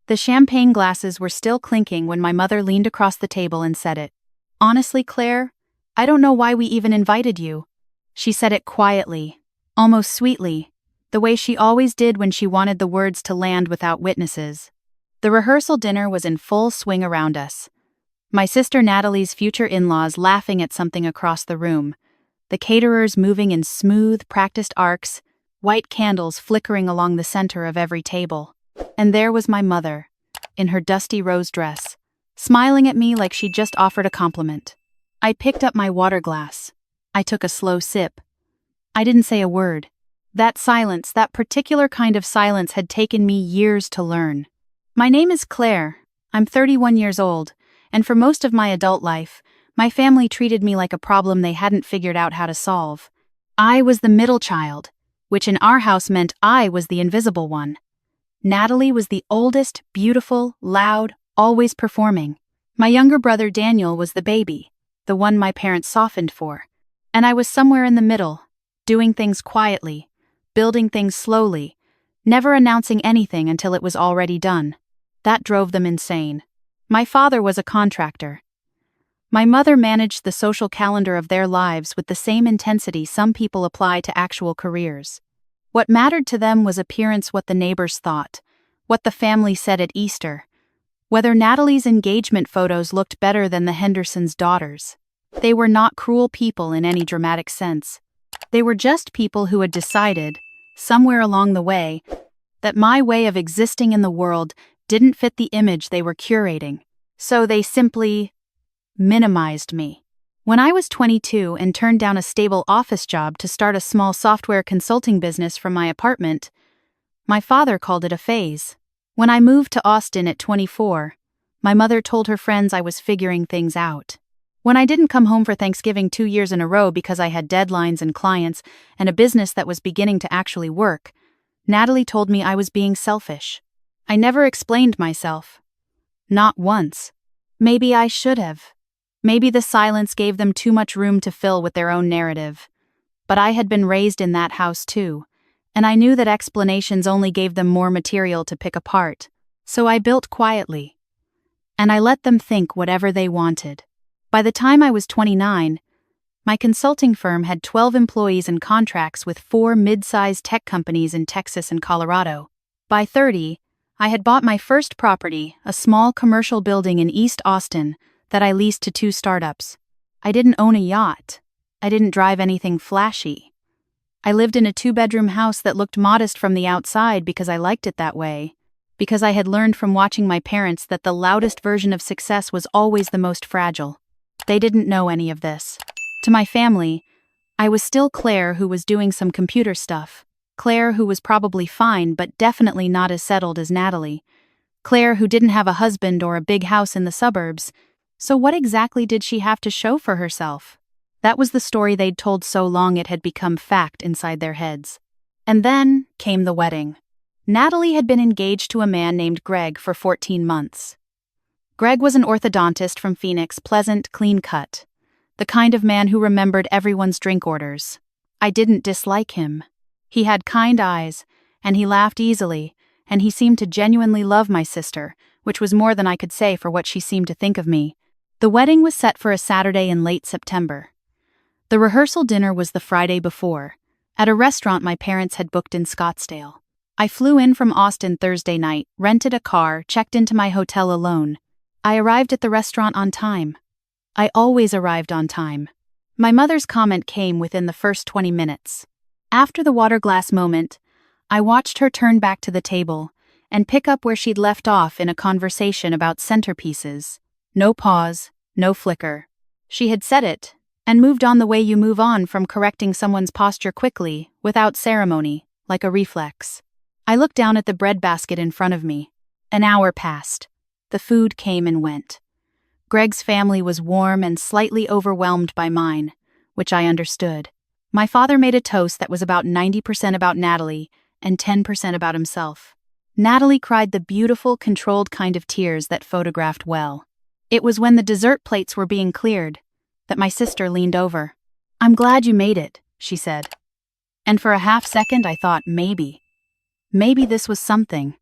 The champagne glasses were still clinking when my mother leaned across the table and said it. "Honestly, Claire, I don't know why we even invited you." She said it quietly, almost sweetly, the way she always did when she wanted the words to land without witnesses. The rehearsal dinner was in full swing around us. My sister Natalie's future in-laws laughing at something across the room, the caterers moving in smooth, practiced arcs, white candles flickering along the center of every table. And there was my mother, in her dusty rose dress, smiling at me like she'd just offered a compliment. I picked up my water glass. I took a slow sip. I didn't say a word. That silence, that particular kind of silence, had taken me years to learn. My name is Claire. I'm 31 years old, and for most of my adult life, my family treated me like a problem they hadn't figured out how to solve. I was the middle child, which in our house meant I was the invisible one. Natalie was the oldest, beautiful, loud, always performing. My younger brother Daniel was the baby, the one my parents softened for. And I was somewhere in the middle, doing things quietly, building things slowly, never announcing anything until it was already done. That drove them insane. My father was a contractor. My mother managed the social calendar of their lives with the same intensity some people apply to actual careers. What mattered to them was appearance, what the neighbors thought, what the family said at Easter, whether Natalie's engagement photos looked better than the Hendersons' daughters. They were not cruel people in any dramatic sense. They were just people who had decided, somewhere along the way, that my way of existing in the world didn't fit the image they were curating, so they simply minimized me. When I was 22 and turned down a stable office job to start a small software consulting business from my apartment, my father called it a phase. When I moved to Austin at 24, my mother told her friends I was figuring things out. When I didn't come home for Thanksgiving 2 years in a row because I had deadlines and clients and a business that was beginning to actually work, Natalie told me I was being selfish. I never explained myself. Not once. Maybe I should have. Maybe the silence gave them too much room to fill with their own narrative. But I had been raised in that house too, and I knew that explanations only gave them more material to pick apart. So I built quietly. And I let them think whatever they wanted. By the time I was 29, my consulting firm had 12 employees and contracts with 4 mid-sized tech companies in Texas and Colorado. By 30, I had bought my first property, a small commercial building in East Austin, that I leased to 2 startups. I didn't own a yacht. I didn't drive anything flashy. I lived in a 2-bedroom house that looked modest from the outside because I liked it that way, because I had learned from watching my parents that the loudest version of success was always the most fragile. They didn't know any of this. To my family, I was still Claire who was doing some computer stuff. Claire who was probably fine but definitely not as settled as Natalie. Claire who didn't have a husband or a big house in the suburbs. So what exactly did she have to show for herself? That was the story they'd told so long it had become fact inside their heads. And then came the wedding. Natalie had been engaged to a man named Greg for 14 months. Greg was an orthodontist from Phoenix, pleasant, clean-cut. The kind of man who remembered everyone's drink orders. I didn't dislike him. He had kind eyes, and he laughed easily, and he seemed to genuinely love my sister, which was more than I could say for what she seemed to think of me. The wedding was set for a Saturday in late September. The rehearsal dinner was the Friday before, at a restaurant my parents had booked in Scottsdale. I flew in from Austin Thursday night, rented a car, checked into my hotel alone. I arrived at the restaurant on time. I always arrived on time. My mother's comment came within the first 20 minutes. After the water glass moment, I watched her turn back to the table and pick up where she'd left off in a conversation about centerpieces. No pause, no flicker. She had said it, and moved on the way you move on from correcting someone's posture quickly, without ceremony, like a reflex. I looked down at the breadbasket in front of me. An hour passed. The food came and went. Greg's family was warm and slightly overwhelmed by mine, which I understood. My father made a toast that was about 90% about Natalie and 10% about himself. Natalie cried the beautiful, controlled kind of tears that photographed well. It was when the dessert plates were being cleared that my sister leaned over. "I'm glad you made it," she said. And for a half second I thought maybe this was something.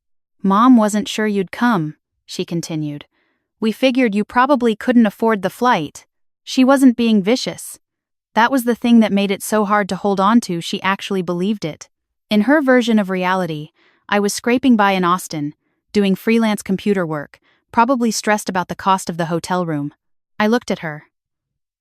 Mom wasn't sure you'd come, she continued. We figured you probably couldn't afford the flight. She wasn't being vicious. That was the thing that made it so hard to hold on to. She actually believed it. In her version of reality, I was scraping by in Austin, doing freelance computer work, probably stressed about the cost of the hotel room. I looked at her.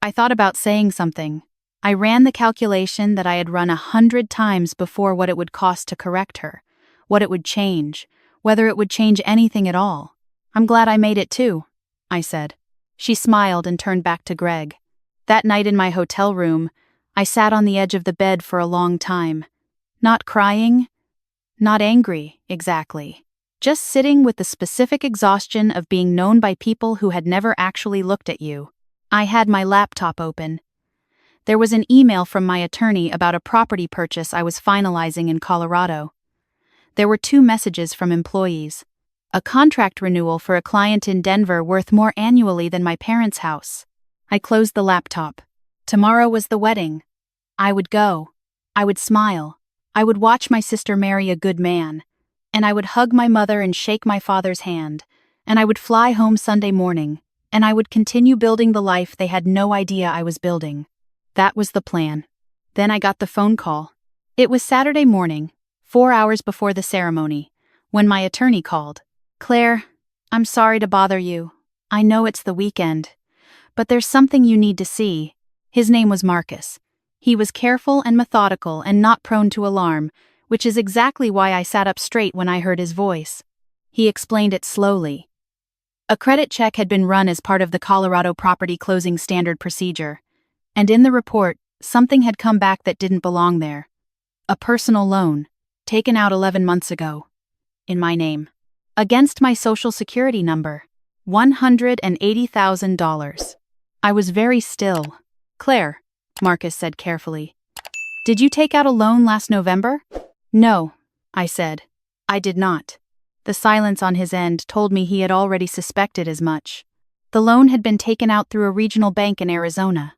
I thought about saying something. I ran the calculation that I had run 100 times before, what it would cost to correct her, what it would change, whether it would change anything at all. I'm glad I made it too, I said. She smiled and turned back to Greg. That night in my hotel room, I sat on the edge of the bed for a long time. Not crying, not angry, exactly. Just sitting with the specific exhaustion of being known by people who had never actually looked at you. I had my laptop open. There was an email from my attorney about a property purchase I was finalizing in Colorado. There were 2 messages from employees. A contract renewal for a client in Denver worth more annually than my parents' house. I closed the laptop. Tomorrow was the wedding. I would go. I would smile. I would watch my sister marry a good man. And I would hug my mother and shake my father's hand. And I would fly home Sunday morning. And I would continue building the life they had no idea I was building. That was the plan. Then I got the phone call. It was Saturday morning, 4 hours before the ceremony, when my attorney called. Claire, I'm sorry to bother you. I know it's the weekend. But there's something you need to see. His name was Marcus. He was careful and methodical and not prone to alarm, which is exactly why I sat up straight when I heard his voice. He explained it slowly. A credit check had been run as part of the Colorado property closing standard procedure. And in the report, something had come back that didn't belong there. A personal loan, taken out 11 months ago. In my name. Against my social security number. $180,000. I was very still. Claire, Marcus said carefully. Did you take out a loan last November? No, I said. I did not. The silence on his end told me he had already suspected as much. The loan had been taken out through a regional bank in Arizona.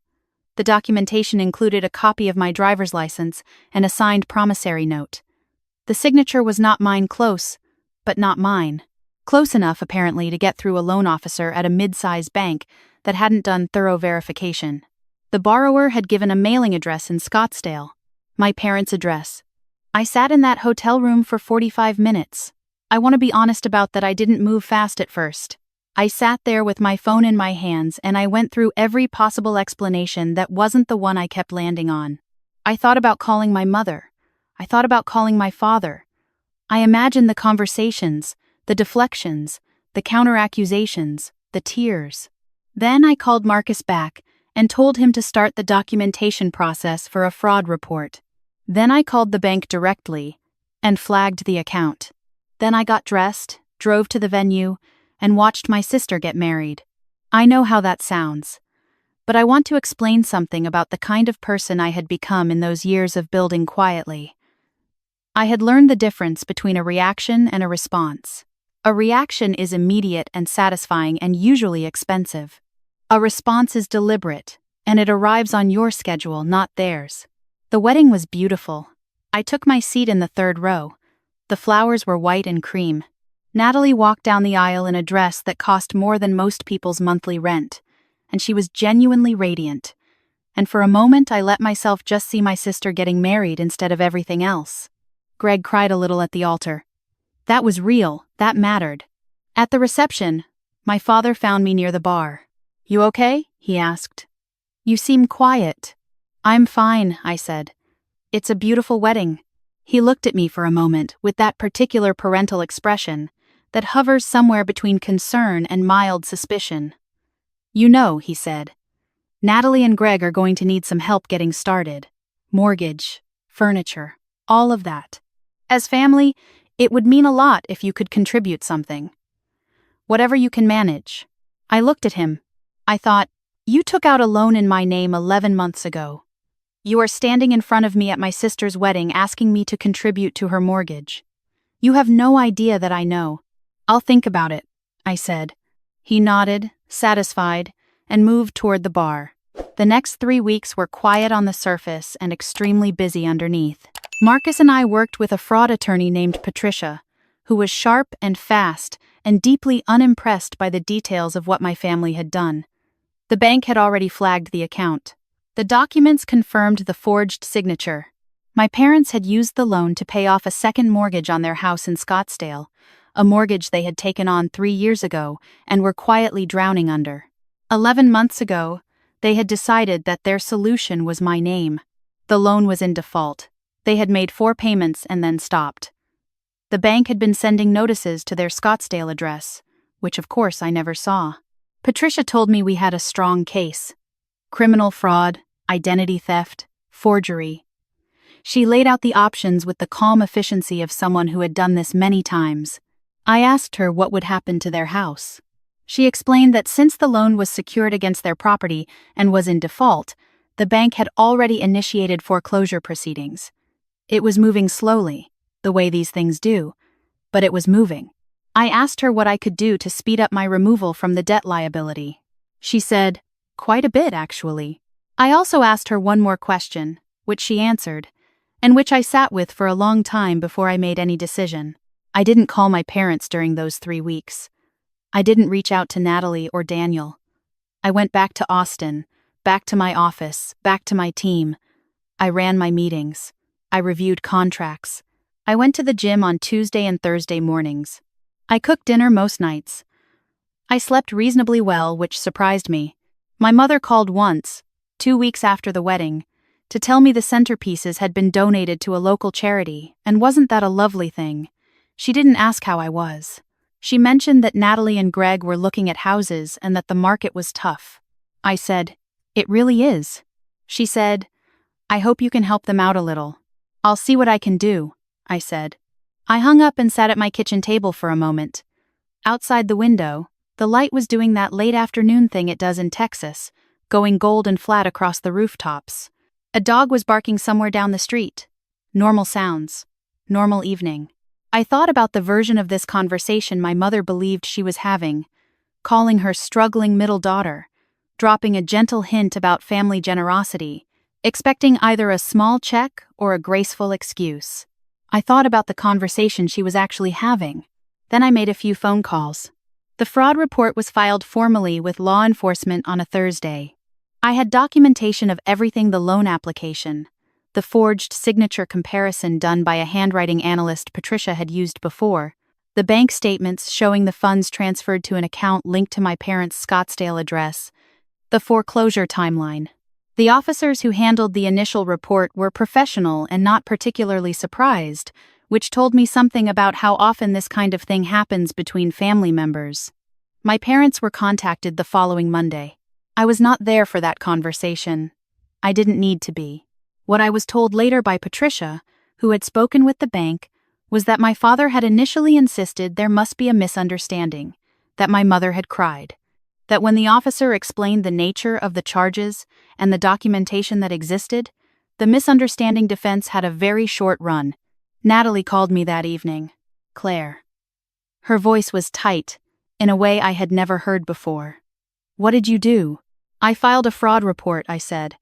The documentation included a copy of my driver's license and a signed promissory note. The signature was not mine, close, but not mine. Close enough, apparently, to get through a loan officer at a mid-size bank that hadn't done thorough verification. The borrower had given a mailing address in Scottsdale, my parents' address. I sat in that hotel room for 45 minutes. I want to be honest about that. I didn't move fast at first. I sat there with my phone in my hands and I went through every possible explanation that wasn't the one I kept landing on. I thought about calling my mother. I thought about calling my father. I imagined the conversations, the deflections, the counter-accusations, the tears. Then I called Marcus back and told him to start the documentation process for a fraud report. Then I called the bank directly and flagged the account. Then I got dressed, drove to the venue, and watched my sister get married. I know how that sounds, but I want to explain something about the kind of person I had become in those years of building quietly. I had learned the difference between a reaction and a response. A reaction is immediate and satisfying and usually expensive. A response is deliberate, and it arrives on your schedule, not theirs. The wedding was beautiful. I took my seat in the 3rd row. The flowers were white and cream. Natalie walked down the aisle in a dress that cost more than most people's monthly rent, and she was genuinely radiant. And for a moment I let myself just see my sister getting married instead of everything else. Greg cried a little at the altar. That was real, that mattered. At the reception, my father found me near the bar. You okay? He asked. You seem quiet. I'm fine, I said. It's a beautiful wedding. He looked at me for a moment with that particular parental expression that hovers somewhere between concern and mild suspicion. You know, he said, Natalie and Greg are going to need some help getting started. Mortgage, furniture, all of that. As family, it would mean a lot if you could contribute something. Whatever you can manage. I looked at him. I thought, you took out a loan in my name 11 months ago. You are standing in front of me at my sister's wedding asking me to contribute to her mortgage. You have no idea that I know. I'll think about it, I said. He nodded, satisfied, and moved toward the bar. The next 3 weeks were quiet on the surface and extremely busy underneath. Marcus and I worked with a fraud attorney named Patricia, who was sharp and fast and deeply unimpressed by the details of what my family had done. The bank had already flagged the account. The documents confirmed the forged signature. My parents had used the loan to pay off a second mortgage on their house in Scottsdale, a mortgage they had taken on 3 years ago and were quietly drowning under. 11 months ago, they had decided that their solution was my name. The loan was in default. They had made 4 payments and then stopped. The bank had been sending notices to their Scottsdale address, which of course I never saw. Patricia told me we had a strong case. Criminal fraud, identity theft, forgery. She laid out the options with the calm efficiency of someone who had done this many times. I asked her what would happen to their house. She explained that since the loan was secured against their property and was in default, the bank had already initiated foreclosure proceedings. It was moving slowly, the way these things do, but it was moving. I asked her what I could do to speed up my removal from the debt liability. She said, "Quite a bit, actually." I also asked her one more question, which she answered, and which I sat with for a long time before I made any decision. I didn't call my parents during those 3 weeks. I didn't reach out to Natalie or Daniel. I went back to Austin, back to my office, back to my team. I ran my meetings. I reviewed contracts. I went to the gym on Tuesday and Thursday mornings. I cooked dinner most nights. I slept reasonably well, which surprised me. My mother called once, 2 weeks after the wedding, to tell me the centerpieces had been donated to a local charity, and wasn't that a lovely thing? She didn't ask how I was. She mentioned that Natalie and Greg were looking at houses and that the market was tough. I said, "It really is." She said, "I hope you can help them out a little." "I'll see what I can do," I said. I hung up and sat at my kitchen table for a moment. Outside the window, the light was doing that late afternoon thing it does in Texas, going gold and flat across the rooftops. A dog was barking somewhere down the street. Normal sounds. Normal evening. I thought about the version of this conversation my mother believed she was having, calling her struggling middle daughter, dropping a gentle hint about family generosity, expecting either a small check or a graceful excuse. I thought about the conversation she was actually having. Then I made a few phone calls. The fraud report was filed formally with law enforcement on a Thursday. I had documentation of everything: the loan application, the forged signature comparison done by a handwriting analyst Patricia had used before, the bank statements showing the funds transferred to an account linked to my parents' Scottsdale address, the foreclosure timeline. The officers who handled the initial report were professional and not particularly surprised, which told me something about how often this kind of thing happens between family members. My parents were contacted the following Monday. I was not there for that conversation. I didn't need to be. What I was told later by Patricia, who had spoken with the bank, was that my father had initially insisted there must be a misunderstanding, that my mother had cried, that when the officer explained the nature of the charges and the documentation that existed, the misunderstanding defense had a very short run. Natalie called me that evening. Claire. Her voice was tight, in a way I had never heard before. "What did you do?" "I filed a fraud report," I said,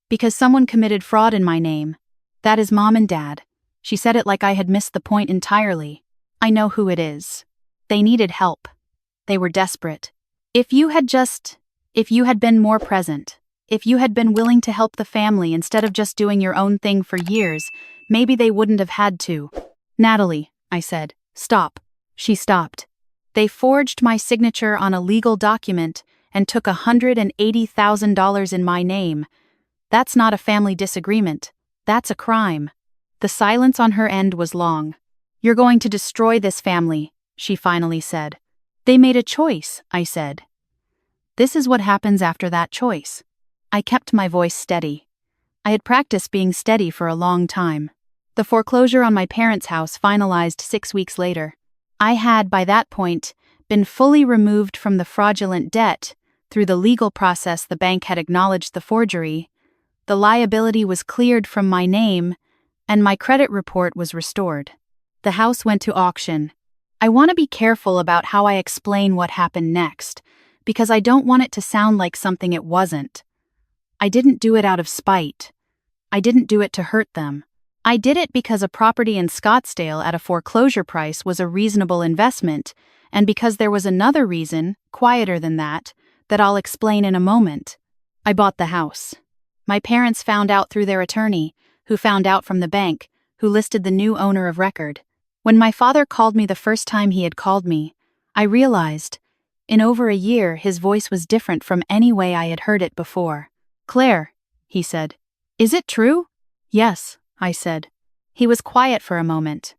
"because someone committed fraud in my name. That is Mom and Dad." She said it like I had missed the point entirely. "I know who it is. They needed help. They were desperate. If you had been more present, if you had been willing to help the family instead of just doing your own thing for years, maybe they wouldn't have had to." "Natalie," I said, "stop." She stopped. "They forged my signature on a legal document and took $180,000 in my name. That's not a family disagreement. That's a crime." The silence on her end was long. "You're going to destroy this family," she finally said. "They made a choice," I said. "This is what happens after that choice." I kept my voice steady. I had practiced being steady for a long time. The foreclosure on my parents' house finalized 6 weeks later. I had, by that point, been fully removed from the fraudulent debt. Through the legal process, the bank had acknowledged the forgery. The liability was cleared from my name, and my credit report was restored. The house went to auction. I want to be careful about how I explain what happened next, because I don't want it to sound like something it wasn't. I didn't do it out of spite. I didn't do it to hurt them. I did it because a property in Scottsdale at a foreclosure price was a reasonable investment, and because there was another reason, quieter than that I'll explain in a moment. I bought the house. My parents found out through their attorney, who found out from the bank, who listed the new owner of record. When my father called me the first time he had called me, I realized, in over a year, his voice was different from any way I had heard it before. "Claire," he said. "Is it true?" "Yes," I said. He was quiet for a moment.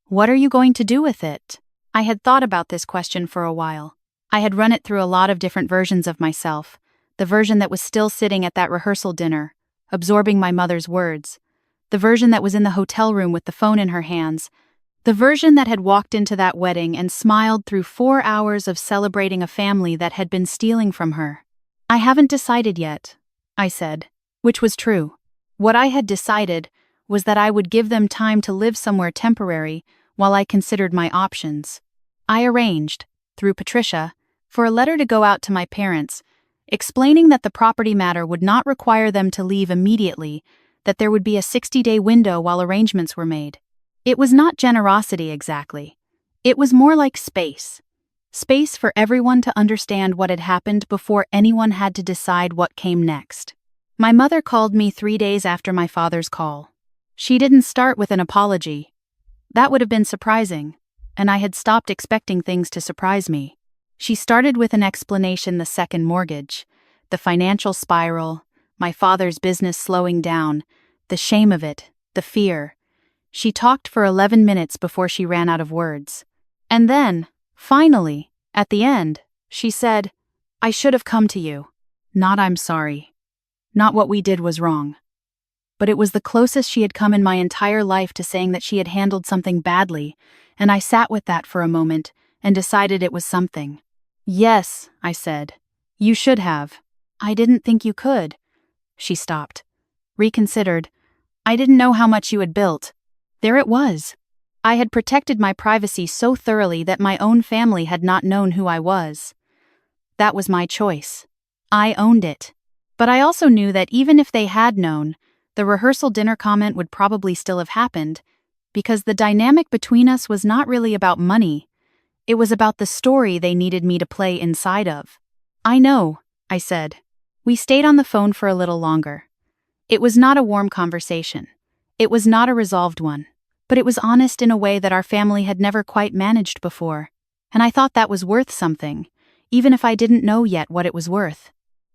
"What are you going to do with it?" I had thought about this question for a while. I had run it through a lot of different versions of myself, the version that was still sitting at that rehearsal dinner, absorbing my mother's words, the version that was in the hotel room with the phone in her hands, the version that had walked into that wedding and smiled through 4 hours of celebrating a family that had been stealing from her. "I haven't decided yet," I said, which was true. What I had decided was that I would give them time to live somewhere temporary while I considered my options. I arranged, through Patricia, for a letter to go out to my parents, explaining that the property matter would not require them to leave immediately, that there would be a 60-day window while arrangements were made. It was not generosity exactly. It was more like space. Space for everyone to understand what had happened before anyone had to decide what came next. My mother called me 3 days after my father's call. She didn't start with an apology. That would have been surprising, and I had stopped expecting things to surprise me. She started with an explanation: the second mortgage, the financial spiral, my father's business slowing down, the shame of it, the fear. She talked for 11 minutes before she ran out of words. And then, finally, at the end, she said, "I should have come to you. Not I'm sorry. Not what we did was wrong." But it was the closest she had come in my entire life to saying that she had handled something badly, and I sat with that for a moment and decided it was something. "Yes," I said. "You should have. I didn't think you could." She stopped. Reconsidered. "I didn't know how much you had built." There it was. I had protected my privacy so thoroughly that my own family had not known who I was. That was my choice. I owned it. But I also knew that even if they had known, the rehearsal dinner comment would probably still have happened, because the dynamic between us was not really about money. It was about the story they needed me to play inside of. "I know," I said. We stayed on the phone for a little longer. It was not a warm conversation. It was not a resolved one. But it was honest in a way that our family had never quite managed before, and I thought that was worth something, even if I didn't know yet what it was worth.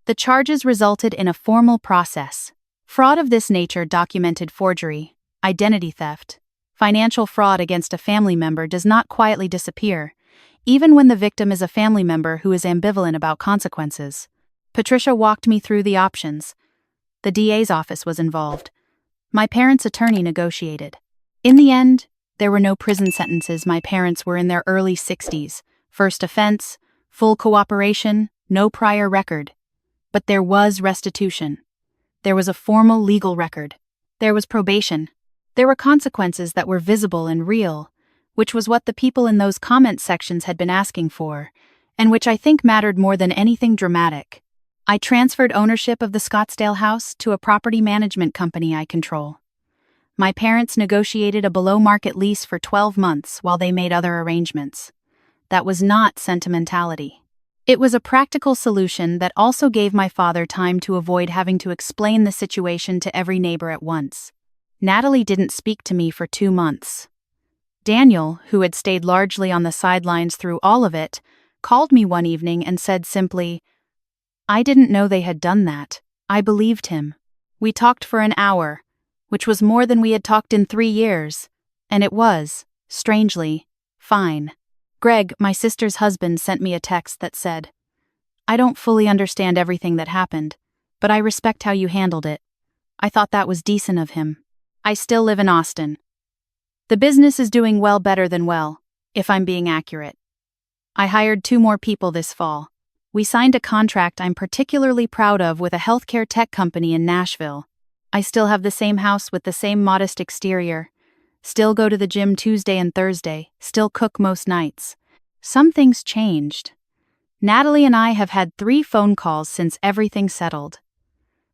The charges resulted in a formal process. Fraud of this nature documented forgery, identity theft. Financial fraud against a family member does not quietly disappear, even when the victim is a family member who is ambivalent about consequences. Patricia walked me through the options. The DA's office was involved. My parents' attorney negotiated. In the end, there were no prison sentences. My parents were in their early 60s. First offense, full cooperation, no prior record. But there was restitution. There was a formal legal record. There was probation. There were consequences that were visible and real, which was what the people in those comment sections had been asking for, and which I think mattered more than anything dramatic. I transferred ownership of the Scottsdale house to a property management company I control. My parents negotiated a below-market lease for 12 months while they made other arrangements. That was not sentimentality. It was a practical solution that also gave my father time to avoid having to explain the situation to every neighbor at once. Natalie didn't speak to me for 2 months. Daniel, who had stayed largely on the sidelines through all of it, called me one evening and said simply, "I didn't know they had done that." I believed him. We talked for an hour, which was more than we had talked in 3 years, and it was, strangely, fine. Greg, my sister's husband, sent me a text that said, "I don't fully understand everything that happened, but I respect how you handled it." I thought that was decent of him. I still live in Austin. The business is doing well, better than well, if I'm being accurate. I hired 2 more people this fall. We signed a contract I'm particularly proud of with a healthcare tech company in Nashville. I still have the same house with the same modest exterior. Still go to the gym Tuesday and Thursday. Still cook most nights. Some things changed. Natalie and I have had 3 phone calls since everything settled.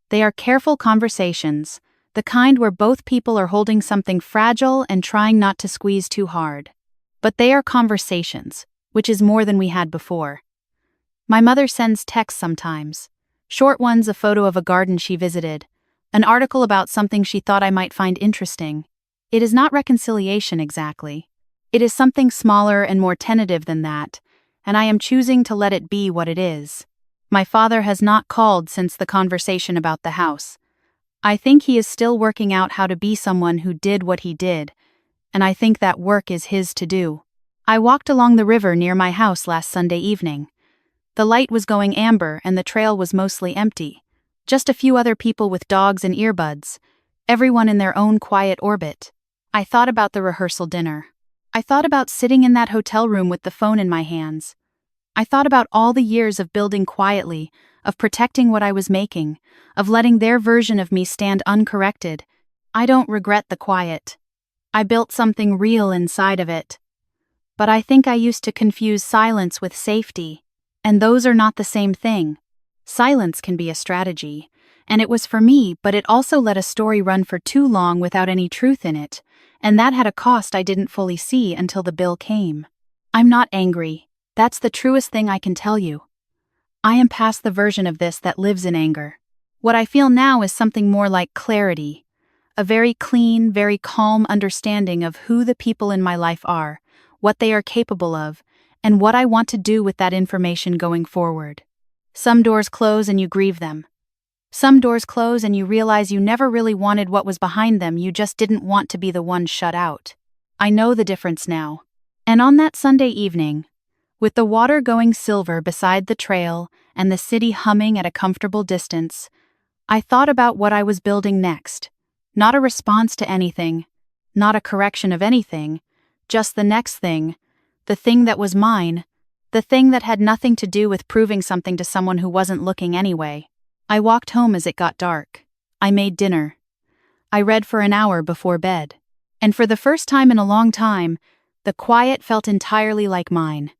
They are careful conversations The kind where both people are holding something fragile and trying not to squeeze too hard. But they are conversations, which is more than we had before. My mother sends texts sometimes. Short ones, a photo of a garden she visited, an article about something she thought I might find interesting. It is not reconciliation exactly. It is something smaller and more tentative than that, and I am choosing to let it be what it is. My father has not called since the conversation about the house. I think he is still working out how to be someone who did what he did, and I think that work is his to do. I walked along the river near my house last Sunday evening. The light was going amber and the trail was mostly empty. Just a few other people with dogs and earbuds, everyone in their own quiet orbit. I thought about the rehearsal dinner. I thought about sitting in that hotel room with the phone in my hands. I thought about all the years of building quietly, of protecting what I was making, of letting their version of me stand uncorrected. I don't regret the quiet. I built something real inside of it. But I think I used to confuse silence with safety, and those are not the same thing. Silence can be a strategy, and it was for me, but it also let a story run for too long without any truth in it, and that had a cost I didn't fully see until the bill came. I'm not angry. That's the truest thing I can tell you. I am past the version of this that lives in anger. What I feel now is something more like clarity, a very clean, very calm understanding of who the people in my life are, what they are capable of, and what I want to do with that information going forward. Some doors close and you grieve them. Some doors close and you realize you never really wanted what was behind them, you just didn't want to be the one shut out. I know the difference now. And on that Sunday evening, with the water going silver beside the trail and the city humming at a comfortable distance, I thought about what I was building next. Not a response to anything, not a correction of anything, just the next thing, the thing that was mine, the thing that had nothing to do with proving something to someone who wasn't looking anyway. I walked home as it got dark. I made dinner. I read for an hour before bed. And for the first time in a long time, the quiet felt entirely like mine.